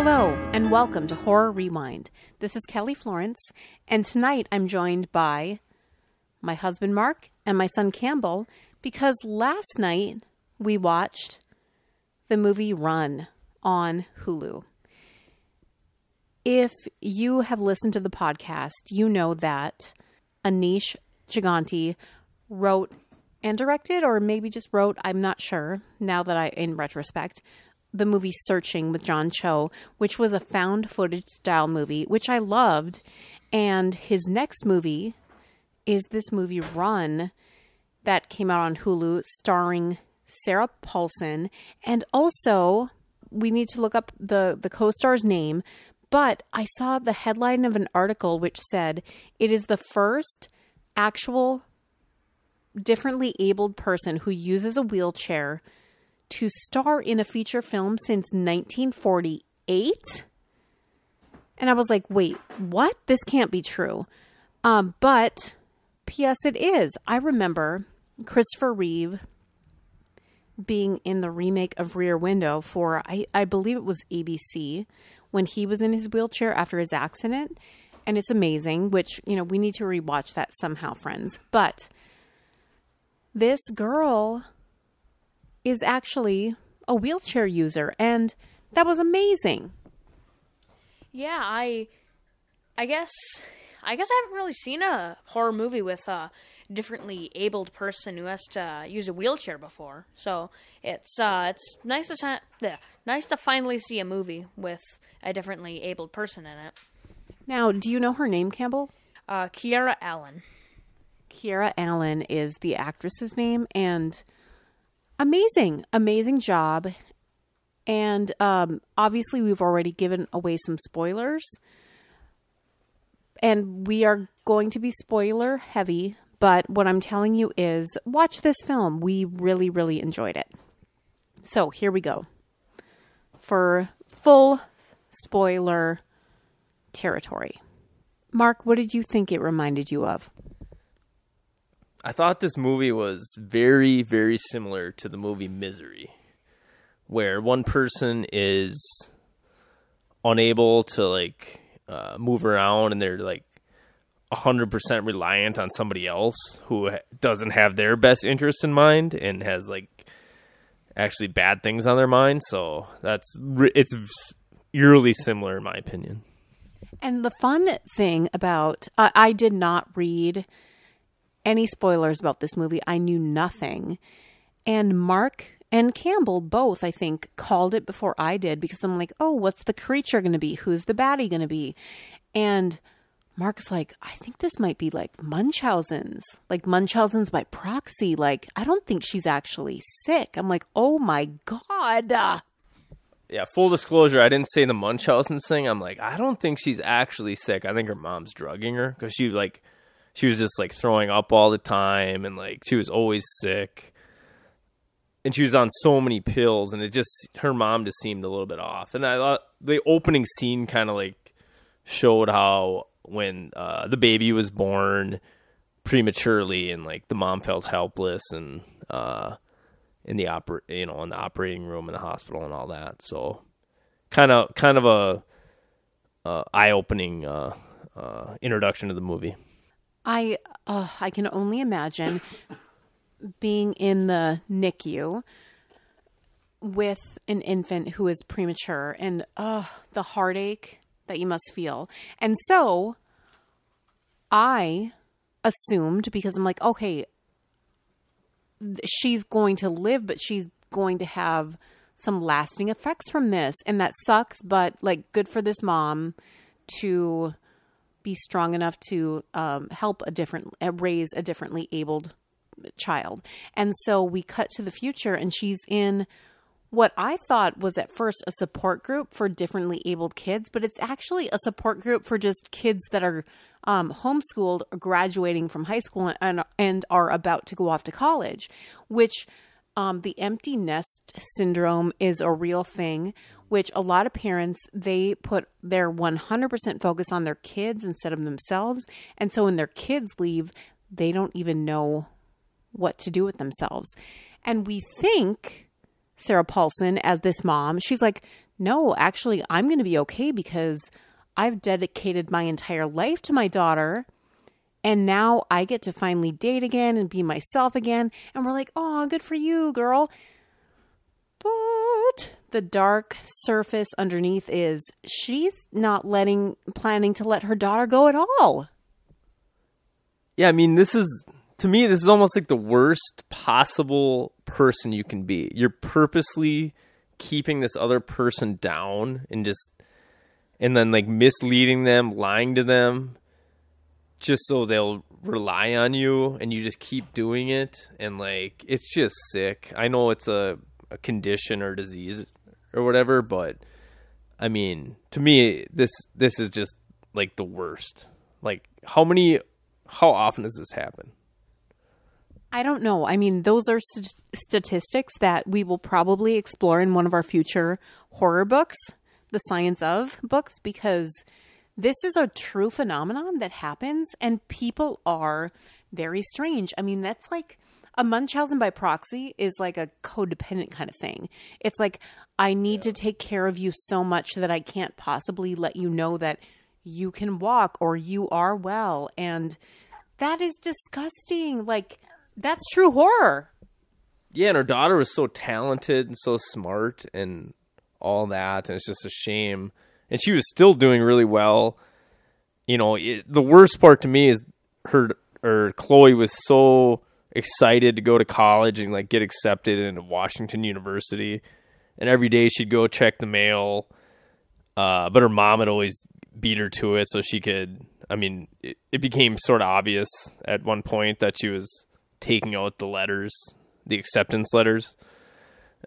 Hello, and welcome to Horror Rewind. This is Kelly Florence, and tonight I'm joined by my husband Mark and my son Campbell, because last night we watched the movie Run on Hulu. If you have listened to the podcast, you know that Anish Giganti wrote and directed, or maybe just wrote, I'm not sure, now that in retrospect, the movie Searching with John Cho, which was a found footage style movie, which I loved. And his next movie is this movie Run that came out on Hulu, starring Sarah Paulson. And also, we need to look up the co-star's name, but I saw the headline of an article which said it is the first actual differently abled person who uses a wheelchair to star in a feature film since 1948. And I was like, wait, what? This can't be true. But P.S. it is. I remember Christopher Reeve being in the remake of Rear Window for, I believe it was ABC, when he was in his wheelchair after his accident. And it's amazing, which, you know, we need to rewatch that somehow, friends. But this girl is actually a wheelchair user, and that was amazing. Yeah, I guess I haven't really seen a horror movie with a differently abled person who has to use a wheelchair before. So it's nice to finally see a movie with a differently abled person in it. Now, do you know her name, Campbell? Kiera Allen. Kiera Allen is the actress's name, and amazing job. And obviously we've already given away some spoilers, and we are going to be spoiler heavy, but what I'm telling you is watch this film. We really, really enjoyed it. So here we go for full spoiler territory. Mark, what did you think it reminded you of? I thought this movie was very, very similar to the movie Misery, where one person is unable to move around, and they're 100% reliant on somebody else who doesn't have their best interests in mind and has actually bad things on their mind. So it's eerily similar in my opinion. And the fun thing about, I did not read any spoilers about this movie. I knew nothing. And Mark and Campbell both, I think, called it before I did, because I'm like, oh, what's the creature going to be? Who's the baddie going to be? And Mark's like, I think this might be like Munchausen's by proxy. I don't think she's actually sick. I'm like, oh my God. Yeah, full disclosure, I didn't say the Munchausen thing. I'm like, I don't think she's actually sick. I think her mom's drugging her, because she was just throwing up all the time, and she was always sick, and she was on so many pills, and her mom just seemed a little bit off. And I thought the opening scene kind of showed how when the baby was born prematurely, and the mom felt helpless, and in the operating room in the hospital and all that. So kind of a eye-opening introduction to the movie. I can only imagine being in the NICU with an infant who is premature, and the heartache that you must feel. And so I assumed, because I'm like, okay, she's going to live, but she's going to have some lasting effects from this, and that sucks, but good for this mom to be strong enough to help raise a differently abled child. And so we cut to the future, and she's in what I thought was at first a support group for differently abled kids, but it's actually a support group for just kids that are homeschooled, graduating from high school, and are about to go off to college, which the empty nest syndrome is a real thing, which a lot of parents, they put their 100% focus on their kids instead of themselves. And so when their kids leave, they don't even know what to do with themselves. And we think Sarah Paulson, as this mom, she's like, no, actually, I'm going to be okay because I've dedicated my entire life to my daughter. And now I get to finally date again and be myself again. And we're like, oh, good for you, girl. But the dark surface underneath is she's not planning to let her daughter go at all. Yeah, I mean, to me, this is almost like the worst possible person you can be. You're purposely keeping this other person down and then like misleading them, lying to them, just so they'll rely on you, and you just keep doing it. And like, it's just sick. I know it's a condition or disease or whatever, but I mean, to me, this is just like the worst. Like, how often does this happen? I don't know. I mean, those are statistics that we will probably explore in one of our future horror books, the Science of books, because this is a true phenomenon that happens and people are very strange. I mean, that's like a Munchausen by proxy is like a codependent kind of thing. It's like, I need to take care of you so much that I can't possibly let you know that you can walk or you are well. And that is disgusting. Like, that's true horror. Yeah, and her daughter was so talented and so smart and all that, and it's just a shame. And she was still doing really well. You know, the worst part to me is Chloe was so excited to go to college and like get accepted into Washington University, and every day she'd go check the mail. But her mom had always beat her to it, so she could. I mean, it became sort of obvious at one point that she was taking out the letters, the acceptance letters.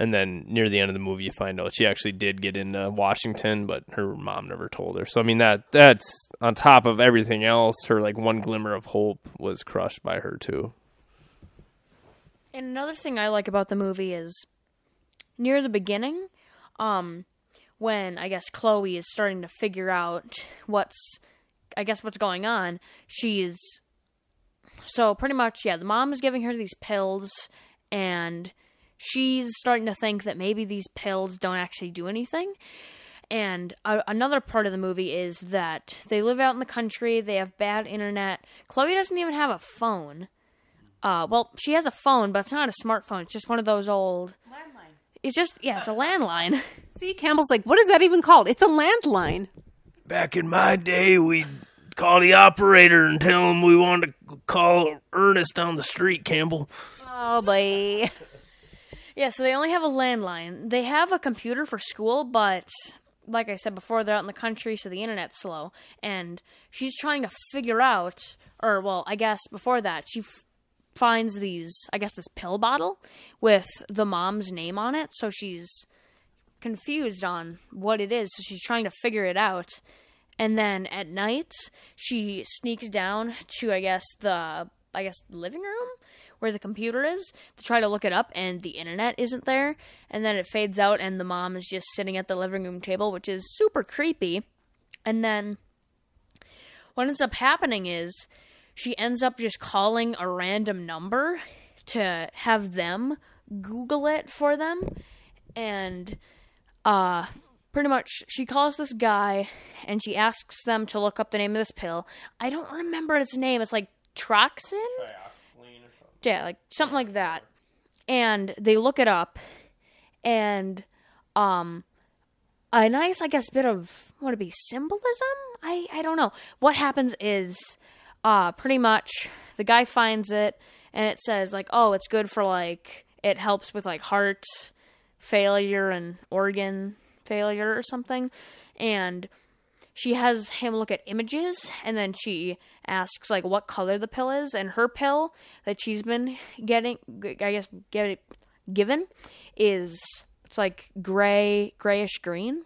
And then near the end of the movie, you find out she actually did get into Washington, but her mom never told her. So, I mean, that's on top of everything else. Her, like, one glimmer of hope was crushed by her, too. And another thing I like about the movie is near the beginning, when I guess Chloe is starting to figure out what's going on, so pretty much, yeah, the mom is giving her these pills, and she's starting to think that maybe these pills don't actually do anything. And another part of the movie is that they live out in the country, they have bad internet. Chloe doesn't even have a phone. Well, she has a phone, but it's not a smartphone. It's just one of those old... Landline. It's just, yeah, it's a landline. See, Campbell's like, what is that even called? It's a landline. Back in my day, we'd call the operator and tell him we wanted to call Ernest down the street, Campbell. Oh, boy. Yeah, so they only have a landline. They have a computer for school, but like I said before, they're out in the country, so the internet's slow. And she's trying to figure out, or, well, I guess before that, she finds this pill bottle with the mom's name on it. So she's confused on what it is. So she's trying to figure it out. And then at night, she sneaks down to, the living room where the computer is to try to look it up, and the internet isn't there. And then it fades out, and the mom is just sitting at the living room table, which is super creepy. And then what ends up happening is she ends up just calling a random number to have them Google it for them. And pretty much she calls this guy, and she asks them to look up the name of this pill. I don't remember its name. It's like Troxin? Yeah, like something like that. And they look it up, and a nice, bit of, would it be symbolism? I don't know. What happens is, pretty much, the guy finds it, and it says, it's good for, it helps with, heart failure and organ failure or something. And she has him look at images, and then she asks, what color the pill is. And her pill that she's been given is, it's grayish green.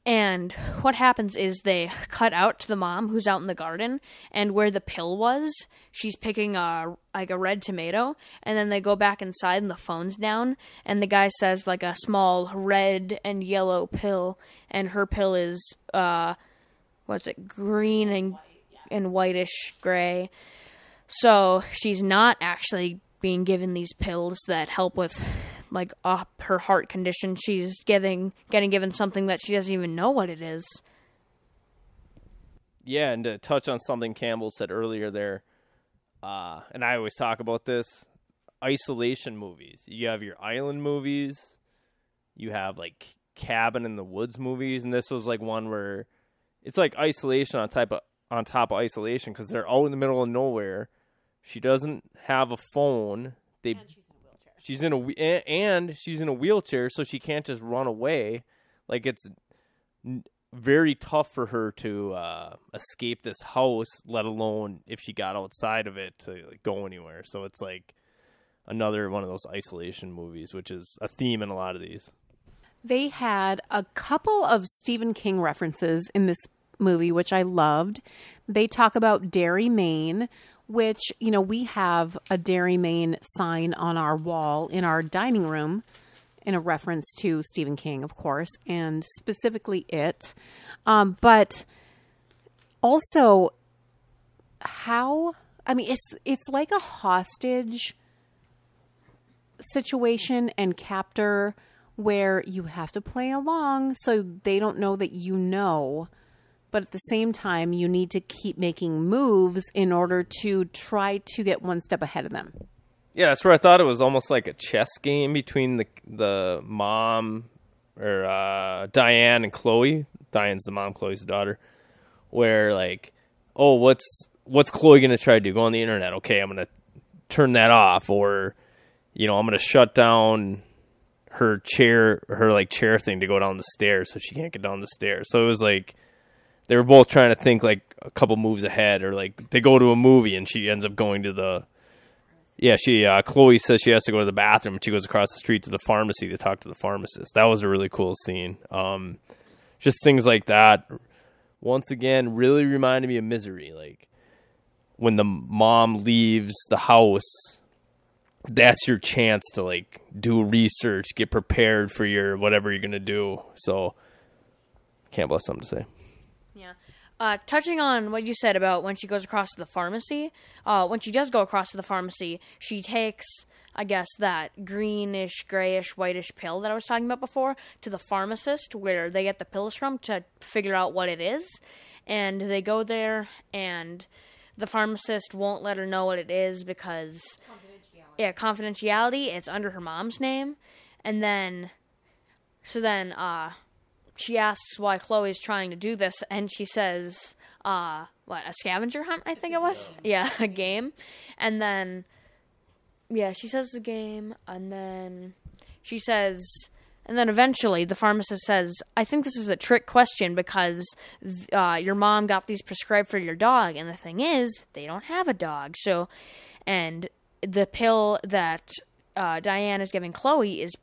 And what happens is they cut out to the mom who's out in the garden, and where the pill was, she's picking a red tomato, and then they go back inside and the phone's down, and the guy says a small red and yellow pill, and her pill is green and whitish gray. So she's not actually being given these pills that help with like her heart condition, she's getting given something that she doesn't even know what it is. Yeah, and to touch on something Campbell said earlier there, and I always talk about this, isolation movies. You have your island movies, you have like cabin in the woods movies, and this was like one where it's like isolation on top of isolation because they're out in the middle of nowhere. She doesn't have a phone. And she's in a wheelchair. She's in a wheelchair, so she can't just run away. Like, it's very tough for her to escape this house, let alone if she got outside of it to like, go anywhere. So it's like another one of those isolation movies, which is a theme in a lot of these. They had a couple of Stephen King references in this movie, which I loved. They talk about Dairy Maine, which, you know, we have a Dairy Maine sign on our wall in our dining room in a reference to Stephen King, of course, and specifically it. But also it's like a hostage situation and captor where you have to play along so they don't know that you know, but at the same time you need to keep making moves in order to try to get one step ahead of them. Yeah, that's where I thought it was almost like a chess game between the mom, or Diane and Chloe. Diane's the mom, Chloe's the daughter. Where like, oh, what's Chloe gonna try to do? Go on the internet? Okay, I'm gonna turn that off, or I'm gonna shut down her chair thing to go down the stairs so she can't get down the stairs. So it was like they were both trying to think like a couple moves ahead, or like they go to a movie and she ends up going to the. Yeah, Chloe says she has to go to the bathroom, and she goes across the street to the pharmacy to talk to the pharmacist. That was a really cool scene. Just things like that. Once again, really reminded me of Misery. Like, when the mom leaves the house, that's your chance to, like, do research, get prepared for your whatever you're going to do. So, Campbell has something to say. Yeah. Touching on what you said about when she goes across to the pharmacy, when she does go across to the pharmacy, she takes, I guess, that greenish, grayish, whitish pill that I was talking about before to the pharmacist where they get the pills from to figure out what it is. And they go there, and the pharmacist won't let her know what it is because... confidentiality. It's under her mom's name. And then... she asks why Chloe's trying to do this, and she says, a scavenger hunt, I think it was? Yeah, a game. And then, she says the game, and then she says, and then eventually the pharmacist says, I think this is a trick question because your mom got these prescribed for your dog, and the thing is, they don't have a dog. So, and the pill that Diane is giving Chloe is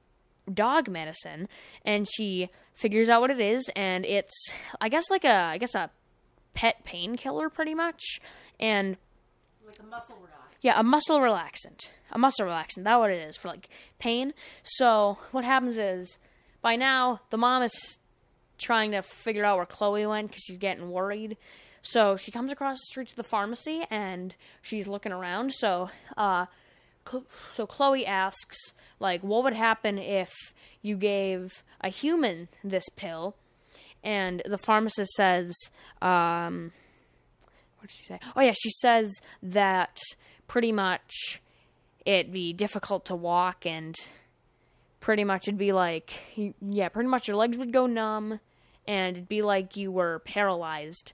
dog medicine, and she figures out what it is, and it's I guess a pet painkiller pretty much, and Like a muscle relaxant. Yeah, a muscle relaxant. That's what it is for like pain. So what happens is by now the mom is trying to figure out where Chloe went because she's getting worried. So she comes across the street to the pharmacy and she's looking around. So Chloe asks, like, what would happen if you gave a human this pill? And the pharmacist says, what did she say? Oh, yeah, she says that pretty much it'd be difficult to walk and pretty much it'd be like, pretty much your legs would go numb and it'd be like you were paralyzed.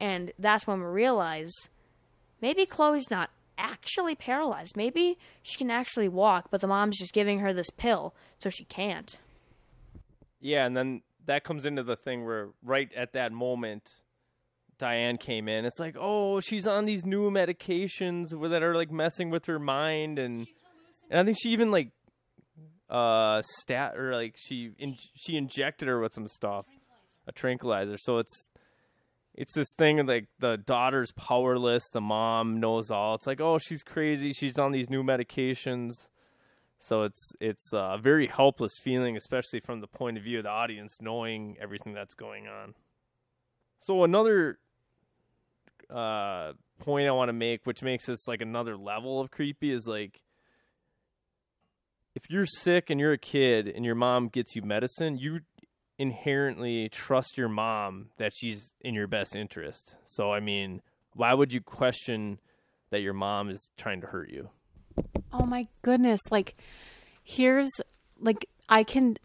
And that's when we realize maybe Chloe's not actually paralyzed. Maybe she can actually walk, but the mom's just giving her this pill so she can't. Yeah, and then that comes into the thing where right at that moment, Diane came in. It's like, oh, she's on these new medications that are like messing with her mind, and I think she even like she injected her with some stuff, a tranquilizer. So it's this thing like the daughter's powerless, the mom knows all. It's like, oh, she's crazy. She's on these new medications. So it's a very helpless feeling, especially from the point of view of the audience, knowing everything that's going on. So another point I want to make, which makes this like another level of creepy, is like if you're sick and you're a kid and your mom gets you medicine, you inherently trust your mom that she's in your best interest. So, I mean, why would you question that your mom is trying to hurt you? Oh my goodness. Like, here's, like, I can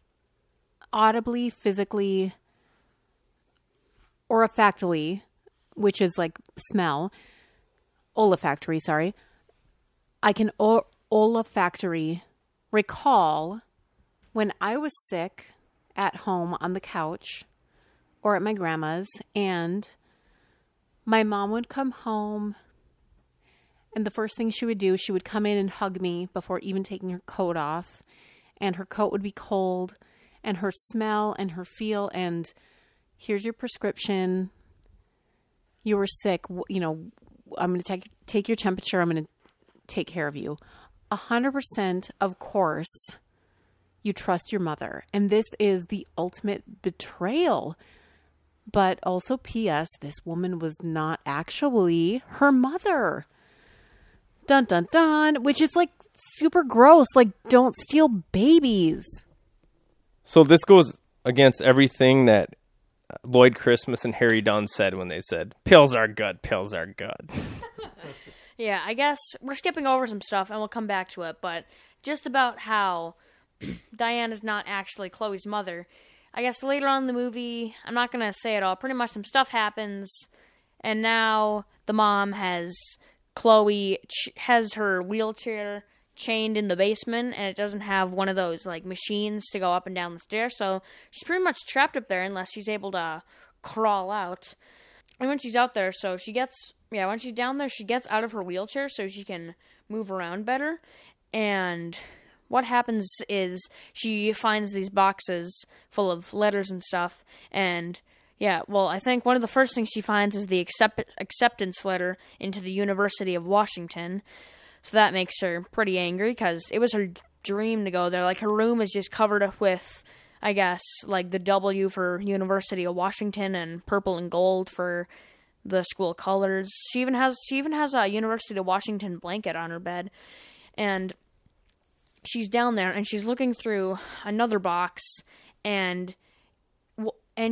audibly, physically, olfactorily, which is like smell, olfactory, sorry. I can olfactory recall when I was sick at home on the couch or at my grandma's, and my mom would come home, and the first thing she would do, she would come in and hug me before even taking her coat off, and her coat would be cold, and her smell and her feel, and here's your prescription. You were sick. You know, I'm going to take your temperature. I'm going to take care of you. 100%, of course, you trust your mother. And this is the ultimate betrayal. But also, P.S., this woman was not actually her mother. Dun, dun, dun. Which is like super gross. Like, don't steal babies. So this goes against everything that Lloyd Christmas and Harry Dunn said when they said, pills are good, pills are good. Yeah, I guess we're skipping over some stuff and we'll come back to it, but just about how Diane is not actually Chloe's mother. I guess later on in the movie, I'm not going to say it all, pretty much some stuff happens, and now the mom has Chloe, has her wheelchair chained in the basement, and it doesn't have one of those like machines to go up and down the stairs, so she's pretty much trapped up there unless she's able to crawl out. And when she's out there, when she's down there, she gets out of her wheelchair so she can move around better. And what happens is she finds these boxes full of letters and stuff, and I think one of the first things she finds is the acceptance letter into the University of Washington. So that makes her pretty angry because it was her dream to go there. Like, her room is just covered up with, I guess, like the W for University of Washington and purple and gold for the school colors. She even has a University of Washington blanket on her bed. And she's down there and she's looking through another box, and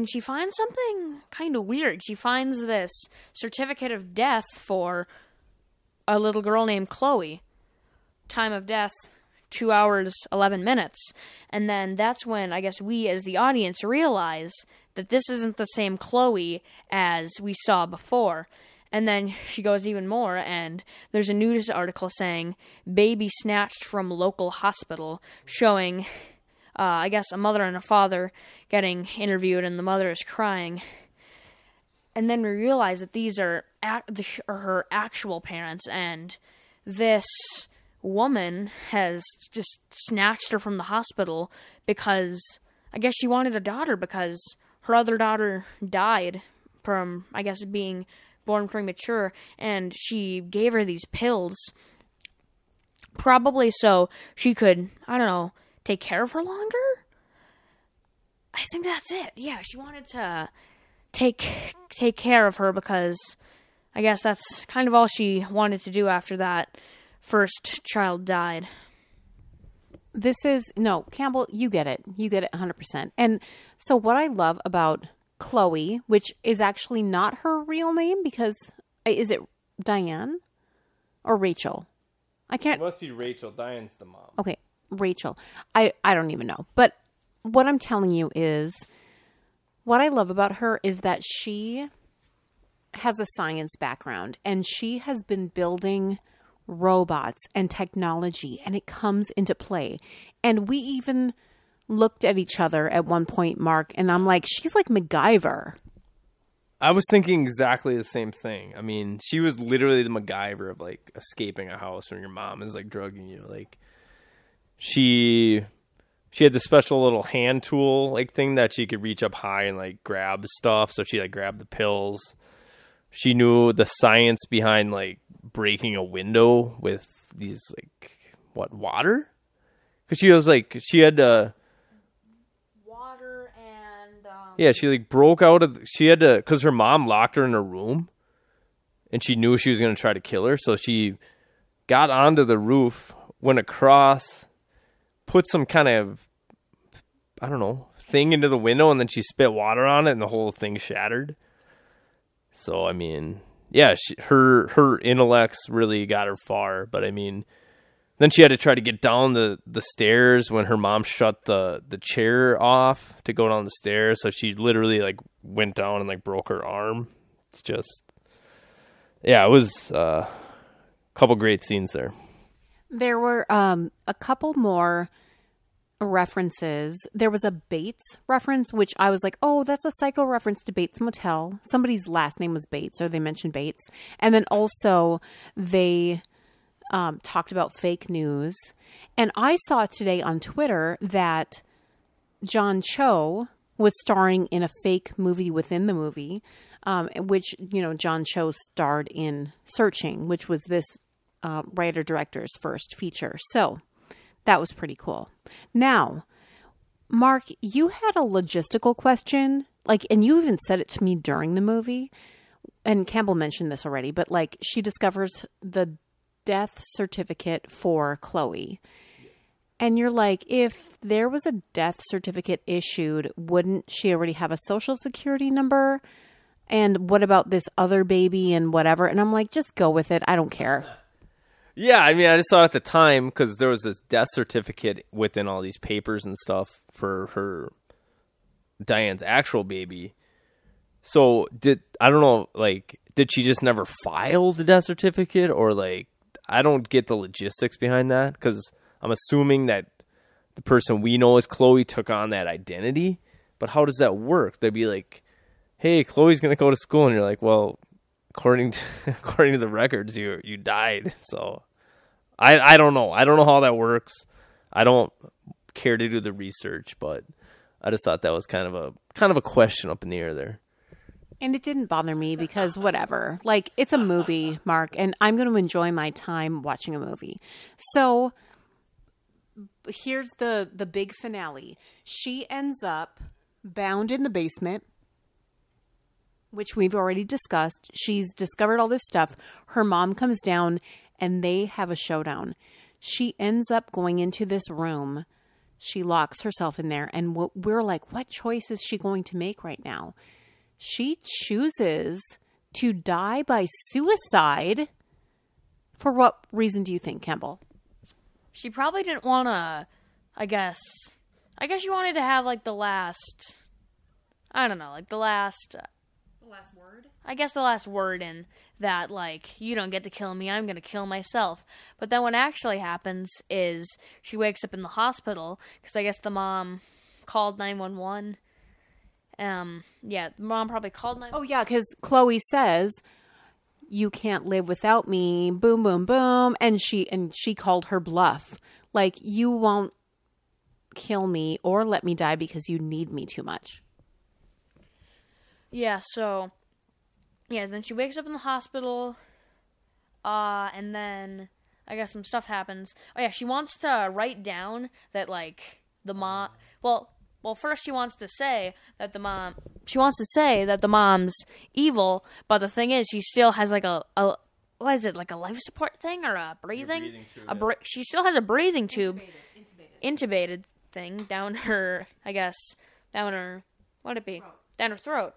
she finds something kind of weird. She finds this certificate of death for a little girl named Chloe. Time of death, 2 hours, 11 minutes. And then that's when, I guess, we as the audience realize that this isn't the same Chloe as we saw before. And then she goes even more, and there's a news article saying, baby snatched from local hospital, showing, I guess, a mother and a father getting interviewed, and the mother is crying. And then we realize that these are her actual parents, and this woman has just snatched her from the hospital because I guess she wanted a daughter because her other daughter died from, I guess, being born premature, and she gave her these pills probably so she could, I don't know, take care of her longer? I think that's it. Yeah, she wanted to take care of her because I guess that's kind of all she wanted to do after that first child died. Campbell, you get it. You get it 100%. And so what I love about Chloe, which is actually not her real name, because is it Diane or Rachel? I can't. It must be Rachel. Diane's the mom. Okay, Rachel. I don't even know. But what I'm telling you is, what I love about her is that she has a science background, and she has been building robots and technology, and it comes into play. And we even looked at each other at one point, Mark, and I'm like, she's like MacGyver. I was thinking exactly the same thing. I mean, she was literally the MacGyver of like escaping a house when your mom is like drugging you. Like, she had the special little hand tool like thing that she could reach up high and like grab stuff. So she like grabbed the pills. She knew the science behind like breaking a window with these like water? Because she had water and yeah, she like broke out of. She had to, because her mom locked her in a room, and she knew she was going to try to kill her. So she got onto the roof, went across, put some kind of, I don't know, thing into the window, and then she spit water on it, and the whole thing shattered. So, I mean, yeah, her intellects really got her far. But, I mean, then she had to try to get down the stairs when her mom shut the chair off to go down the stairs. So she literally, like, went down and, like, broke her arm. It's just, yeah, it was a couple great scenes there. There were a couple more references. There was a Bates reference, which I was like, oh, that's a Psycho reference to Bates Motel. Somebody's last name was Bates, or they mentioned Bates. And then also they talked about fake news. And I saw today on Twitter that John Cho was starring in a fake movie within the movie, which, you know, John Cho starred in Searching, which was this writer-director's first feature. So that was pretty cool. Now, Mark, you had a logistical question, like, and you even said it to me during the movie, and Campbell mentioned this already, but like, she discovers the death certificate for Chloe. And you're like, if there was a death certificate issued, wouldn't she already have a social security number? And what about this other baby and whatever? And I'm like, just go with it. I don't care. Yeah, I mean, I just saw at the time because there was this death certificate within all these papers and stuff for her Diane's actual baby. So I don't know, like, did she just never file the death certificate, or like, I don't get the logistics behind that, because I'm assuming that the person we know as Chloe took on that identity. But how does that work? They'd be like, hey, Chloe's gonna go to school, and you're like, well, according to the records, you died. So I don't know. I don't know how that works. I don't care to do the research, but I just thought that was kind of a question up in the air there. And it didn't bother me because whatever. Like, it's a movie, Mark, and I'm going to enjoy my time watching a movie. So here's the big finale. She ends up bound in the basement, which we've already discussed. She's discovered all this stuff. Her mom comes down and they have a showdown. She ends up going into this room. She locks herself in there. And we're like, what choice is she going to make right now? She chooses to die by suicide. For what reason do you think, Campbell? She probably didn't want to, I guess she wanted to have, like, the last, I don't know, like, the last word? I guess the last word in that, like, you don't get to kill me, I'm going to kill myself. But then what actually happens is she wakes up in the hospital, because I guess the mom called 911. Yeah, the mom probably called 911. Oh, yeah, because Chloe says, you can't live without me, boom, boom, boom. And she called her bluff. Like, you won't kill me or let me die because you need me too much. Yeah, so, yeah, then she wakes up in the hospital, and then I guess some stuff happens. Oh, yeah, she wants to write down that, like, the mom, well, first she wants to say that the mom's evil, but the thing is, she still has, like, a what is it, like a life support thing, or a breathing? She still has a breathing tube, intubated thing down her, I guess, down her, what'd it be? Throat. Down her throat.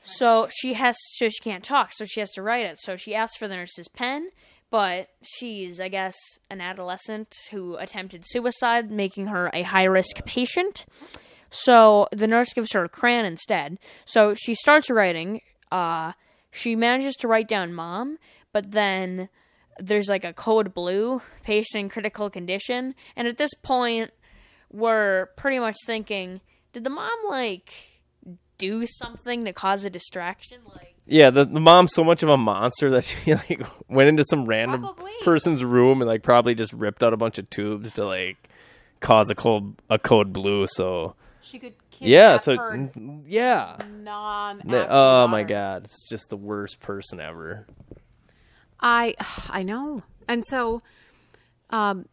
So she can't talk, so she has to write it. So she asks for the nurse's pen, but she's, I guess, an adolescent who attempted suicide, making her a high-risk patient. So the nurse gives her a crayon instead. So she starts writing. She manages to write down mom, but then there's like a code blue, patient in critical condition. And at this point, we're pretty much thinking, did the mom, like, do something to cause a distraction? Like, yeah, the mom's so much of a monster that she, like, went into some random person's room and, like, probably just ripped out a bunch of tubes to, like, cause a code blue. So she could kidnap her oh my god, it's just the worst person ever. I know. And so the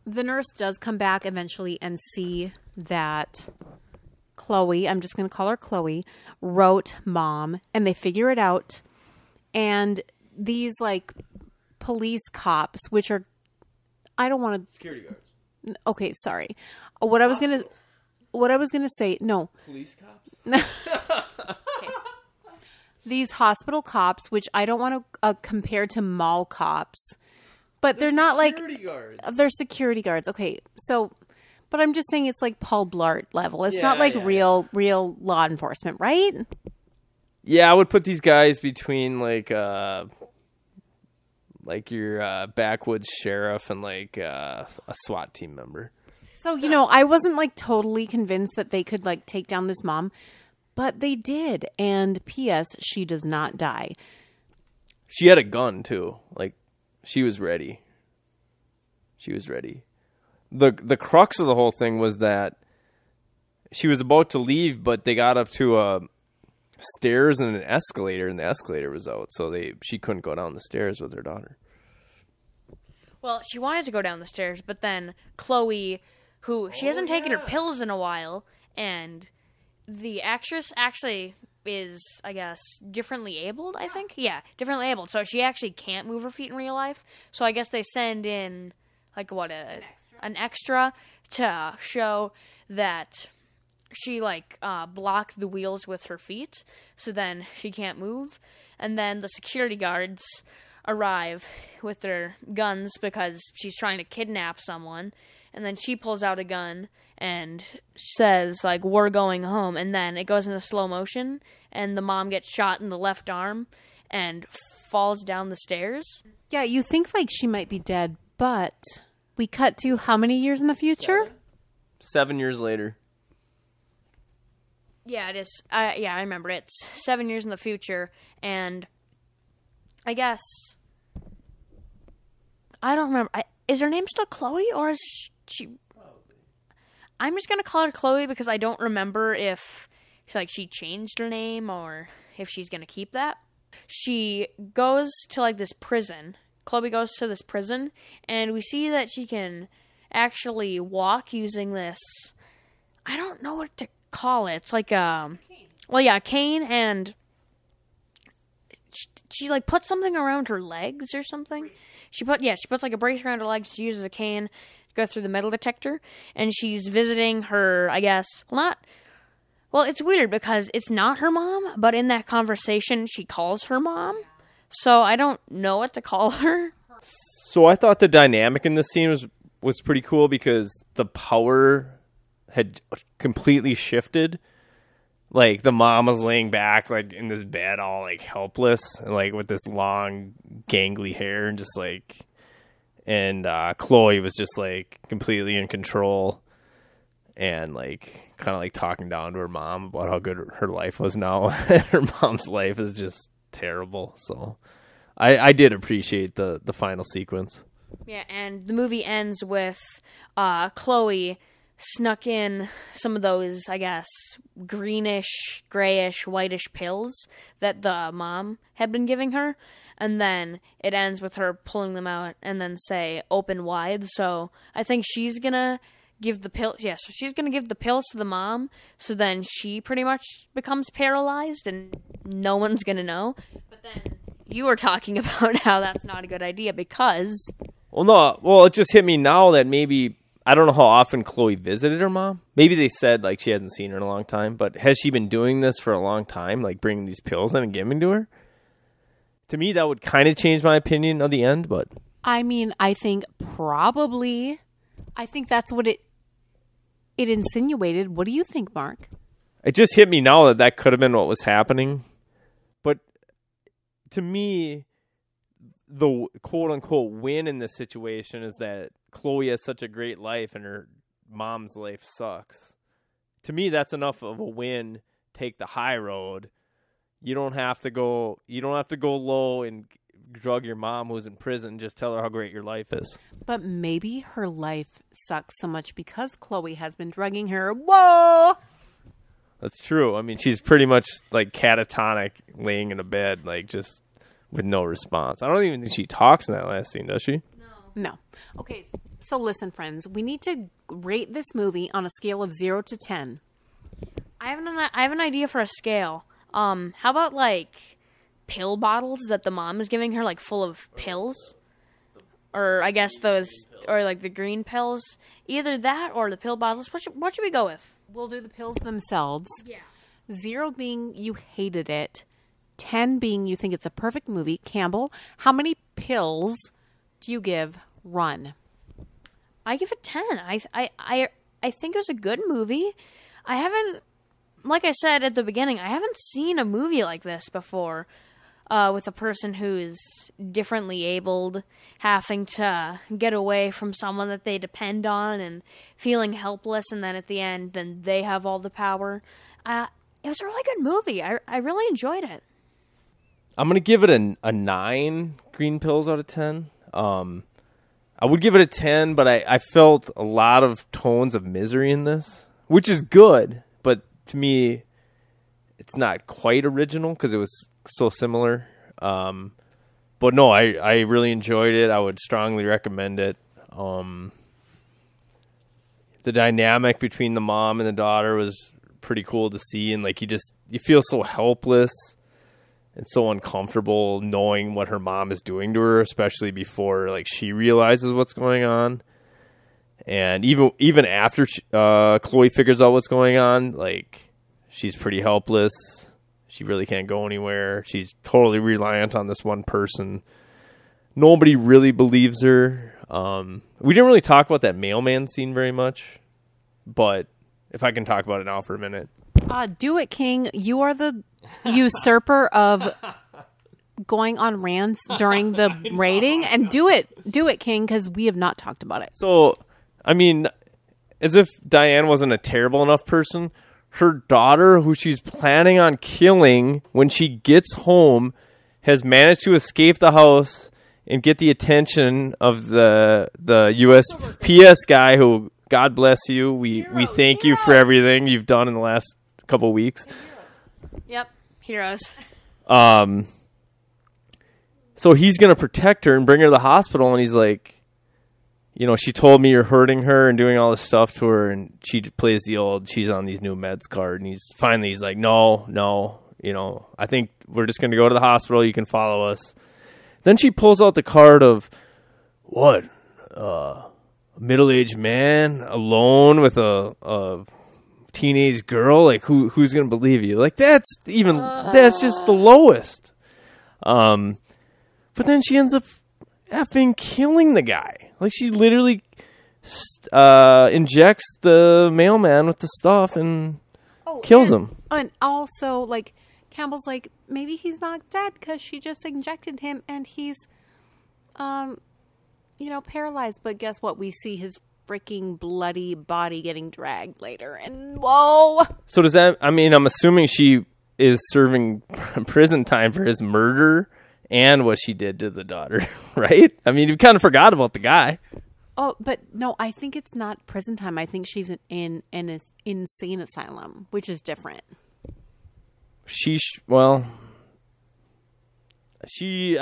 nurse does come back eventually and see that Chloe, I'm just going to call her Chloe, wrote mom, and they figure it out. And these, like, police cops, which are, I don't want to... Security guards. Okay, sorry. What I was gonna say, no. Police cops? These hospital cops, which I don't want to compare to mall cops, but they're not like guards. they're security guards. Okay, so, but I'm just saying it's like Paul Blart level. It's not like real law enforcement, right? Yeah, I would put these guys between like your backwoods sheriff and like a SWAT team member. So, I wasn't like totally convinced that they could like take down this mom, but they did. And P.S., she does not die. She had a gun too. Like, she was ready. The crux of the whole thing was that she was about to leave, but they got up to stairs and an escalator, and the escalator was out, so she couldn't go down the stairs with her daughter. Well, she wanted to go down the stairs, but then Chloe, she hasn't taken her pills in a while, and the actress actually is, I guess, differently abled, I think? Yeah, differently abled. So she actually can't move her feet in real life. So I guess they send in, like, an extra to show that she, like, blocked the wheels with her feet, so then she can't move. And then the security guards arrive with their guns because she's trying to kidnap someone. And then she pulls out a gun and says, like, we're going home. And then it goes into slow motion, and the mom gets shot in the left arm and falls down the stairs. Yeah, you think, like, she might be dead, but we cut to how many years in the future? 7 years later. Yeah, it is. I remember. It's 7 years in the future, and I guess... I don't remember. Is her name still Chloe, or is she... I'm just going to call her Chloe because I don't remember if she changed her name or if she's going to keep that. She goes to, like, this prison. Chloe goes to this prison, and we see that she can actually walk using this... I don't know what to call it. It's like a cane, and she like puts something around her legs or something. She puts like a brace around her legs. She uses a cane to go through the metal detector, and she's visiting her, I guess, it's weird because it's not her mom, but in that conversation she calls her mom. So I don't know what to call her. So I thought the dynamic in this scene was pretty cool because the power had completely shifted. Like, the mom was laying back, like, in this bed all, like, helpless, and, like, with this long, gangly hair, and just, like, and Chloe was just, like, completely in control, and, like, kind of, like, talking down to her mom about how good her life was now, and her mom's life is just terrible, so I did appreciate the final sequence. Yeah, and the movie ends with Chloe snuck in some of those, I guess, greenish, grayish, whitish pills that the mom had been giving her. And then it ends with her pulling them out and then say, open wide. So I think she's going to give the pills. Yeah, so she's going to give the pills to the mom. So then she pretty much becomes paralyzed and no one's going to know. But then you were talking about how that's not a good idea because... Well, it just hit me now that maybe... I don't know how often Chloe visited her mom. Maybe they said, like, she hasn't seen her in a long time. But has she been doing this for a long time? Like, bringing these pills in and giving to her? To me, that would kind of change my opinion of the end, but... I mean, I think probably... I think that's what it insinuated. What do you think, Mark? It just hit me now that could have been what was happening. But to me, the quote-unquote win in this situation is that Chloe has such a great life and her mom's life sucks. To me, that's enough of a win. Take the high road. You don't have to go low and drug your mom who's in prison. Just tell her how great your life is. But maybe her life sucks so much because Chloe has been drugging her. Whoa! That's true. I mean, she's pretty much like catatonic, laying in a bed, like just with no response. I don't even think she talks in that last scene, does she? No. Okay, so listen, friends. We need to rate this movie on a scale of 0 to 10. I have an idea for a scale. How about, like, pill bottles that the mom is giving her, like, full of pills? or I guess those, or like the green pills. Either that or the pill bottles. What should we go with? We'll do the pills themselves. Yeah. 0 being you hated it. 10 being you think it's a perfect movie. Campbell, how many pills do you give Run? I give it 10. I think it was a good movie. I haven't, like I said at the beginning, I haven't seen a movie like this before, with a person who's differently abled, having to get away from someone that they depend on and feeling helpless, and then at the end, then they have all the power. It was a really good movie. I really enjoyed it. I'm going to give it a 9 green pills out of 10. I would give it a 10, but I felt a lot of tones of misery in this, which is good, but to me, it's not quite original because it was so similar. But no, I really enjoyed it. I would strongly recommend it. The dynamic between the mom and the daughter was pretty cool to see, and like you feel so helpless and so uncomfortable knowing what her mom is doing to her, especially before like she realizes what's going on. And even after Chloe figures out what's going on, like she's pretty helpless. She really can't go anywhere. She's totally reliant on this one person. Nobody really believes her. We didn't really talk about that mailman scene very much, but if I can talk about it now for a minute. Do it, King. You are the usurper of going on rants during the rating, and do it, King, because we have not talked about it. So, I mean, as if Diane wasn't a terrible enough person, her daughter, who she's planning on killing when she gets home, has managed to escape the house and get the attention of the USPS guy who, God bless you. We thank you for everything you've done in the last couple of weeks. Yep, heroes. So he's going to protect her and bring her to the hospital, and he's like, you know, she told me you're hurting her and doing all this stuff to her, and she plays the old, she's on these new meds card, and he's like, no, you know, I think we're just going to go to the hospital, you can follow us. Then she pulls out the card of, what, a middle-aged man alone with a teenage girl, like who's going to believe you? Like that's just the lowest. But then she ends up effing killing the guy. Like she literally injects the mailman with the stuff and kills him. And also, like, Campbell's like, maybe he's not dead because she just injected him and he's, paralyzed. But guess what? We see his freaking bloody body getting dragged later. And whoa! So does that, I mean, I'm assuming she is serving prison time for his murder and what she did to the daughter, right? I mean, you kind of forgot about the guy. Oh, but no, I think it's not prison time. I think she's in an insane asylum, which is different. I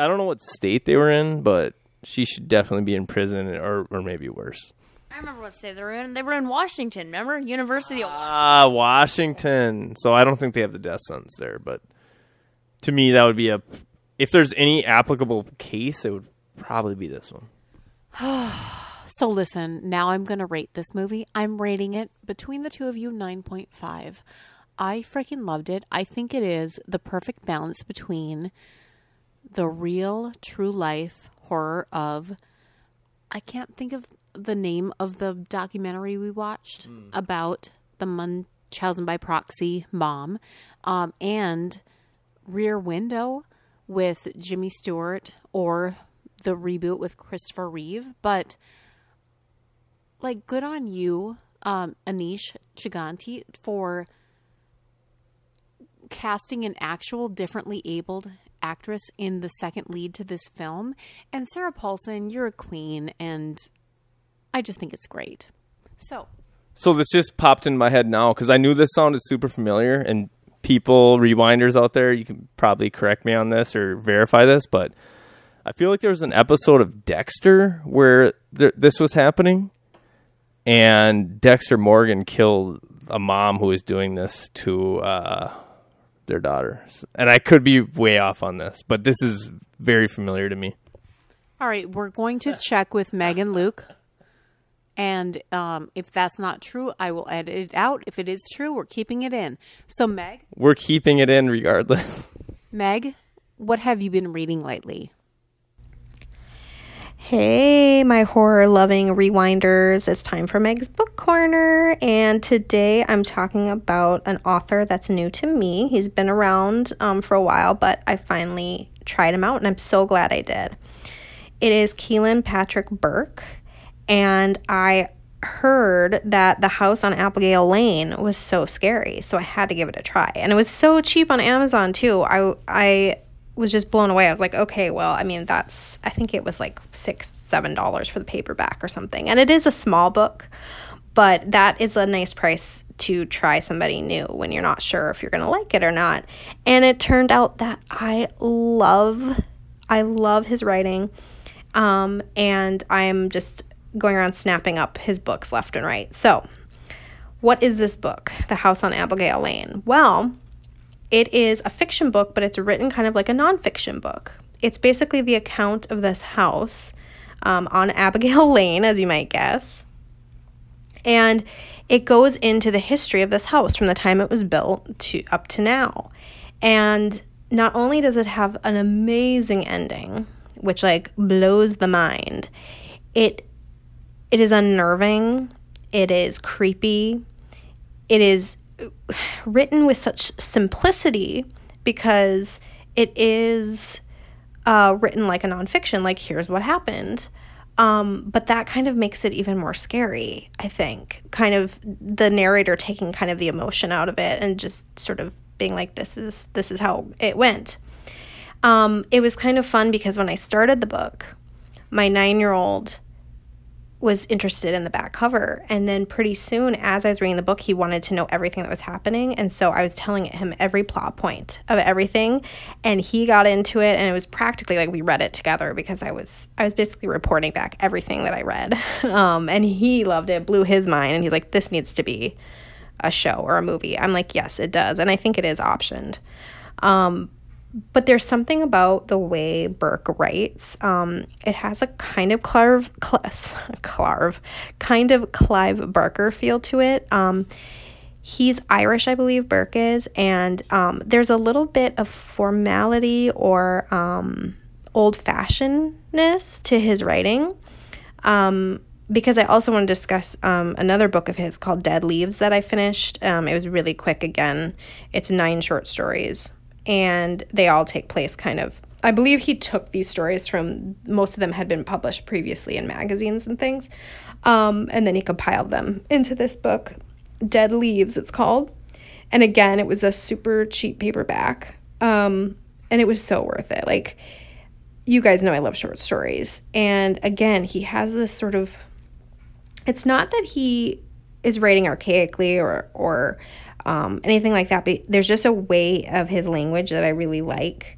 don't know what state they were in, but she should definitely be in prison or maybe worse. I remember what state they were in. They were in Washington, remember? University of Washington. Washington. So I don't think they have the death sentence there, but to me, that would be if there's any applicable case, it would probably be this one. So listen, now I'm going to rate this movie. I'm rating it between the two of you 9.5. I freaking loved it. I think it is the perfect balance between the real, true life horror of, I can't think of the name of the documentary we watched about the Munchausen by proxy mom, and Rear Window with Jimmy Stewart, or the reboot with Christopher Reeve. But like, good on you, Anish Chiganti, for casting an actual differently abled actress in the second lead to this film. And Sarah Paulson, you're a queen, and I just think it's great. So this just popped in my head now because I knew this sounded super familiar, and people, rewinders out there, you can probably correct me on this or verify this, but I feel like there was an episode of Dexter where this was happening, and Dexter Morgan killed a mom who was doing this to their daughter. And I could be way off on this, but this is very familiar to me. All right, we're going to check with Meg and Luke. And if that's not true, I will edit it out. If it is true, we're keeping it in. So, Meg? We're keeping it in regardless. Meg, what have you been reading lately? Hey, my horror-loving rewinders. It's time for Meg's Book Corner. And today I'm talking about an author that's new to me. He's been around for a while, but I finally tried him out, and I'm so glad I did. It is Keelan Patrick Burke, and I heard that The House on Abigail Lane was so scary, so I had to give it a try. And it was so cheap on Amazon, too. I was just blown away. I was like, okay, well, I mean, I think it was like $6-7 for the paperback or something. And it is a small book, but that is a nice price to try somebody new when you're not sure if you're going to like it or not. And it turned out that I love his writing. And I'm just going around snapping up his books left and right. So what is this book, The House on Abigail Lane? Well, it is a fiction book, but it's written kind of like a nonfiction book. It's basically the account of this house on Abigail Lane, as you might guess. And it goes into the history of this house from the time it was built up to now. And not only does it have an amazing ending, which like blows the mind, it is unnerving, it is creepy, it is written with such simplicity because it is written like a nonfiction, like here's what happened. But that kind of makes it even more scary, I think. Kind of the narrator taking kind of the emotion out of it and just sort of being like, this is how it went. It was kind of fun because when I started the book, my 9-year-old was interested in the back cover, and then pretty soon as I was reading the book, he wanted to know everything that was happening, and so I was telling him every plot point of everything, and he got into it, and it was practically like we read it together because I was basically reporting back everything that I read, and he loved it, blew his mind, and he's like, this needs to be a show or a movie. I'm like, yes, it does, and I think it is optioned. But there's something about the way Burke writes. It has a kind of Clive Barker feel to it. He's Irish, I believe Burke is, and there's a little bit of formality or old-fashionedness to his writing. Because I also want to discuss another book of his called Dead Leaves that I finished. It was really quick again. It's 9 short stories. And they all take place kind of, I believe he took these stories from, most of them had been published previously in magazines and things. And then he compiled them into this book, Dead Leaves it's called. And again, it was a super cheap paperback. And it was so worth it. Like, you guys know I love short stories. And again, he has this sort of, it's not that he is writing archaically or anything like that, but there's just a way of his language that I really like.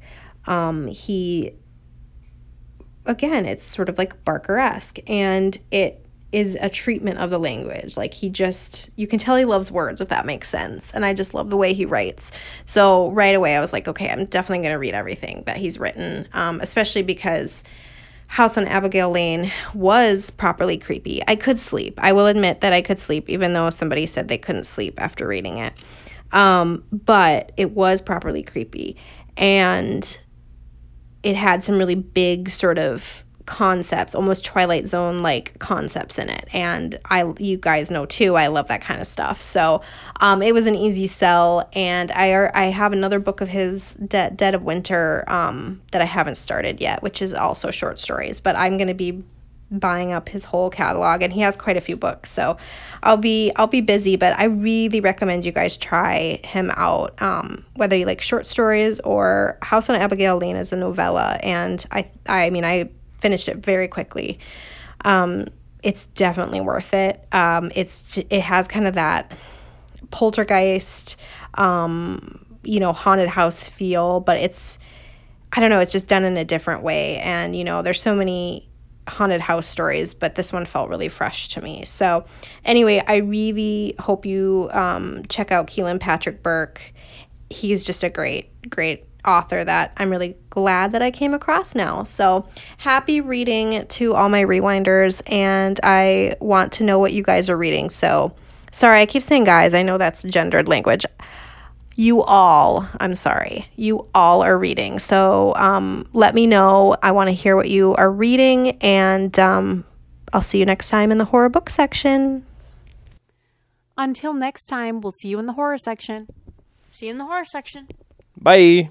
It's sort of like Barker-esque, and it is a treatment of the language. Like, you can tell he loves words, if that makes sense, and I just love the way he writes. So right away I was like, okay, I'm definitely going to read everything that he's written, especially because House on Abigail Lane was properly creepy. I could sleep. I will admit that I could sleep, even though somebody said they couldn't sleep after reading it. But it was properly creepy. And it had some really big sort of concepts, almost Twilight Zone-like concepts in it. And you guys know, too, I love that kind of stuff. So it was an easy sell. And I have another book of his, Dead of Winter, that I haven't started yet, which is also short stories. But I'm going to be buying up his whole catalog, and he has quite a few books. So I'll be busy, but I really recommend you guys try him out, whether you like short stories or House on Abigail Lane is a novella. And I finished it very quickly. It's definitely worth it. It has kind of that poltergeist, haunted house feel, but it's just done in a different way. And, there's so many haunted house stories, but this one felt really fresh to me. So anyway, I really hope you check out Keelan Patrick Burke. He's just a great author that I'm really glad that I came across now. So happy reading to all my rewinders, and I want to know what you guys are reading. So sorry, I keep saying guys. I know that's gendered language. You all are reading. So let me know. I want to hear what you are reading, and I'll see you next time in the horror book section. Until next time, we'll see you in the horror section. See you in the horror section. Bye.